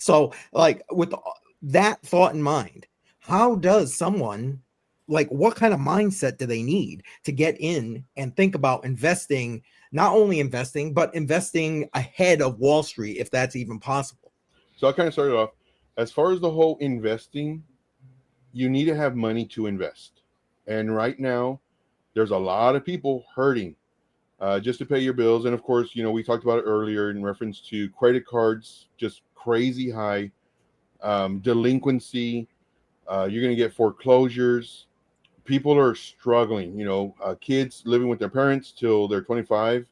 So like with that thought in mind, how does someone, like, what kind of mindset do they need to get in and think about investing, not only investing, but investing ahead of Wall Street, if that's even possible? So I'll kind of start it off. As far as the whole investing, you need to have money to invest. And right now, there's a lot of people hurting just to pay your bills. And of course, we talked about it earlier in reference to credit cards, just crazy high delinquency. You're going to get foreclosures. People are struggling, kids living with their parents till they're 25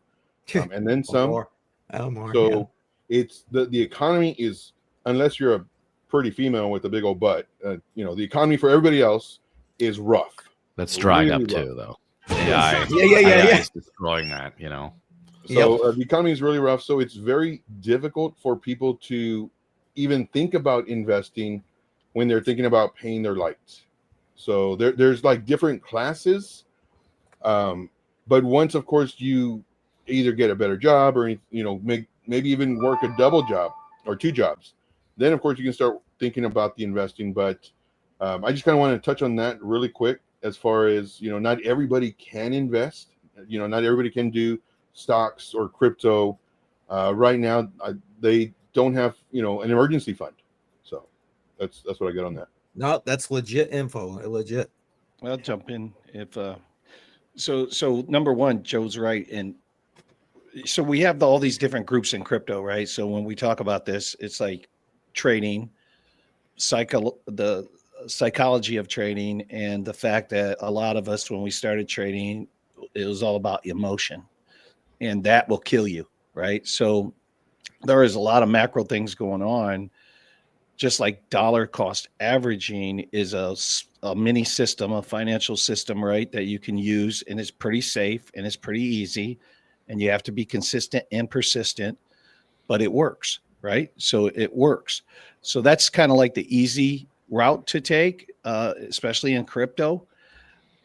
and then Or some. more. Oh, more, yeah. So it's the economy is, unless you're a pretty female with a big old butt, the economy for everybody else is rough. That's drying Really up rough. too, though. AI, Yeah. is destroying that. So the economy is really rough. So it's very difficult for people to even think about investing when they're thinking about paying their lights. So there's like different classes. But once, of course, you either get a better job or, maybe even work a double job or two jobs, then, of course, you can start thinking about the investing. But I just kind of want to touch on that really quick as far as, not everybody can invest. Not everybody can do stocks or crypto. Right now, they don't have, an emergency fund. So that's what I got on that. No, that's legit info. Legit. I'll jump in if so number one, Joe's right. And so we have all these different groups in crypto, right? So when we talk about this, it's like trading, the psychology of trading, and the fact that a lot of us, when we started trading, it was all about emotion, and that will kill you, right? So there is a lot of macro things going on, just like dollar cost averaging is a mini system, a financial system, right? That you can use, and it's pretty safe and it's pretty easy, and you have to be consistent and persistent, but it works, right? So it works. So that's kind of like the easy route to take, especially in crypto.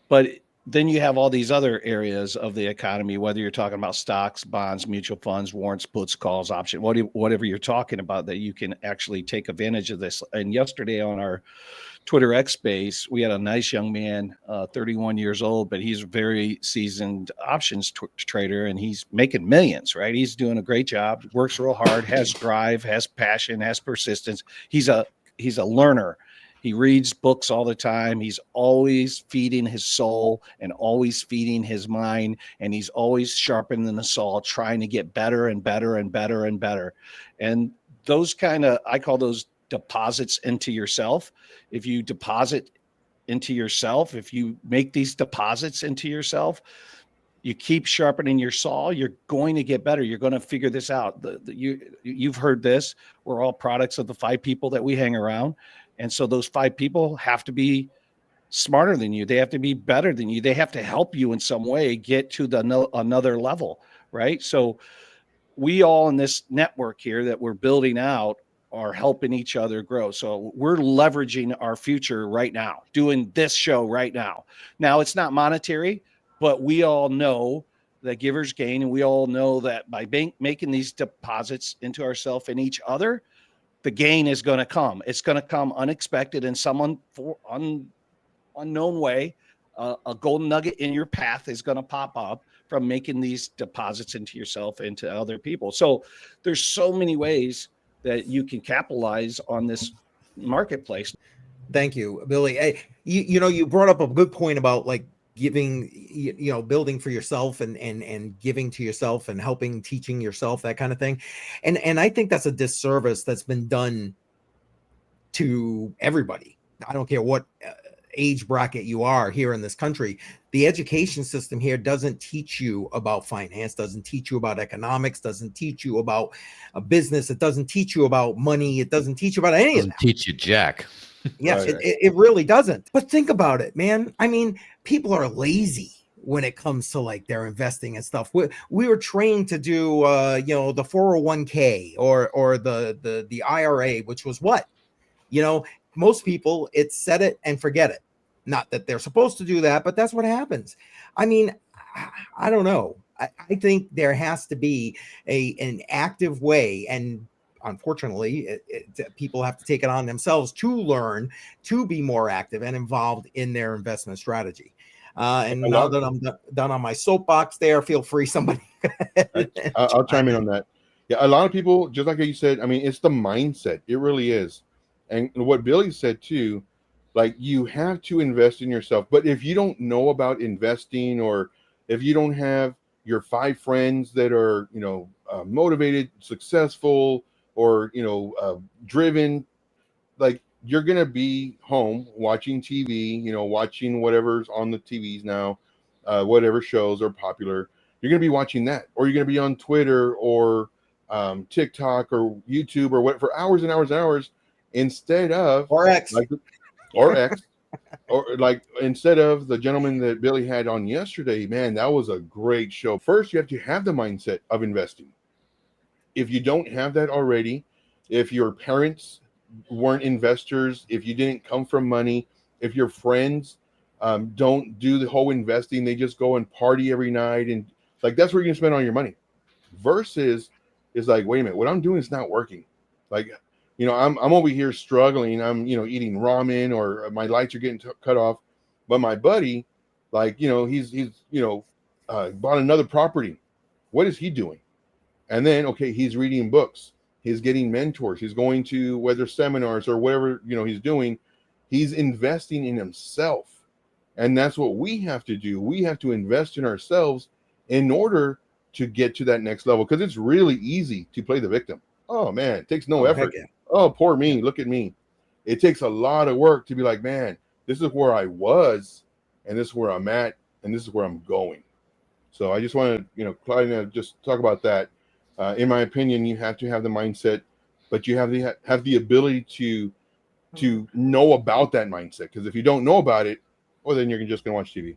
But then you have all these other areas of the economy, whether you're talking about stocks, bonds, mutual funds, warrants, puts, calls, option, whatever you're talking about, that you can actually take advantage of this. And yesterday on our Twitter X space, we had a nice young man, 31 years old, but he's a very seasoned options trader, and he's making millions, right? He's doing a great job, works real hard, has drive, has passion, has persistence. He's a learner. He reads books all the time. He's always feeding his soul and always feeding his mind. And he's always sharpening the saw, trying to get better and better and better and better. And those I call those deposits into yourself. If you deposit into yourself, if you make these deposits into yourself, you keep sharpening your saw, you're going to get better. You're going to figure this out. You've heard this. We're all products of the 5 people that we hang around. And so those 5 people have to be smarter than you. They have to be better than you. They have to help you in some way get to another level, right? So we all in this network here that we're building out are helping each other grow. So we're leveraging our future right now, doing this show right now. Now, it's not monetary, but we all know that givers gain, and we all know that by making these deposits into ourselves and each other, the gain is going to come. It's going to come unexpected in some unknown way. A golden nugget in your path is going to pop up from making these deposits into yourself and to other people. So there's so many ways that you can capitalize on this marketplace. Thank you, Billy. Hey, you brought up a good point about like giving, building for yourself and giving to yourself and helping, teaching yourself, that kind of thing. And I think that's a disservice that's been done to everybody. I don't care what age bracket you are here in this country. The education system here doesn't teach you about finance, doesn't teach you about economics, doesn't teach you about a business. It doesn't teach you about money. It doesn't teach you about any of that. Doesn't teach you jack. Yes, right. It really doesn't. But think about it, man. I mean, people are lazy when it comes to like their investing and stuff. We were trained to do, the 401k or the IRA, which was what, most people, it's set it and forget it. Not that they're supposed to do that, but that's what happens. I mean, I don't know. I think there has to be an active way, and unfortunately, people have to take it on themselves to learn to be more active and involved in their investment strategy. And now that I'm done on my soapbox there, feel free, somebody. I'll chime in on that. Yeah, a lot of people, just like you said, I mean, it's the mindset. It really is. And what Billy said too, like you have to invest in yourself. But if you don't know about investing, or if you don't have your 5 friends that are, motivated, successful, or, driven, like you're going to be home watching TV, watching whatever's on the TVs now, whatever shows are popular. You're going to be watching that, or you're going to be on Twitter or TikTok or YouTube or what for hours and hours and hours, instead of or X, like, or X, or like instead of the gentleman that Billy had on yesterday. Man, that was a great show. First, you have to have the mindset of investing. If you don't have that already, if your parents weren't investors, if you didn't come from money, if your friends don't do the whole investing, they just go and party every night, and like that's where you're gonna spend all your money. Versus is like, wait a minute, what I'm doing is not working. Like, I'm over here struggling. I'm eating ramen, or my lights are getting cut off, but my buddy, like he's bought another property. What is he doing? And then, okay, he's reading books, he's getting mentors, he's going to whether seminars or whatever, he's doing, he's investing in himself. And that's what we have to do. We have to invest in ourselves in order to get to that next level. Because it's really easy to play the victim. Oh man, it takes no effort. Yeah. Oh, poor me, look at me. It takes a lot of work to be like, man, this is where I was, and this is where I'm at, and this is where I'm going. So I just want to, Claudia, just talk about that. In my opinion, you have to have the mindset, but you have the ability to know about that mindset. Because if you don't know about it, well, then you're just going to watch TV.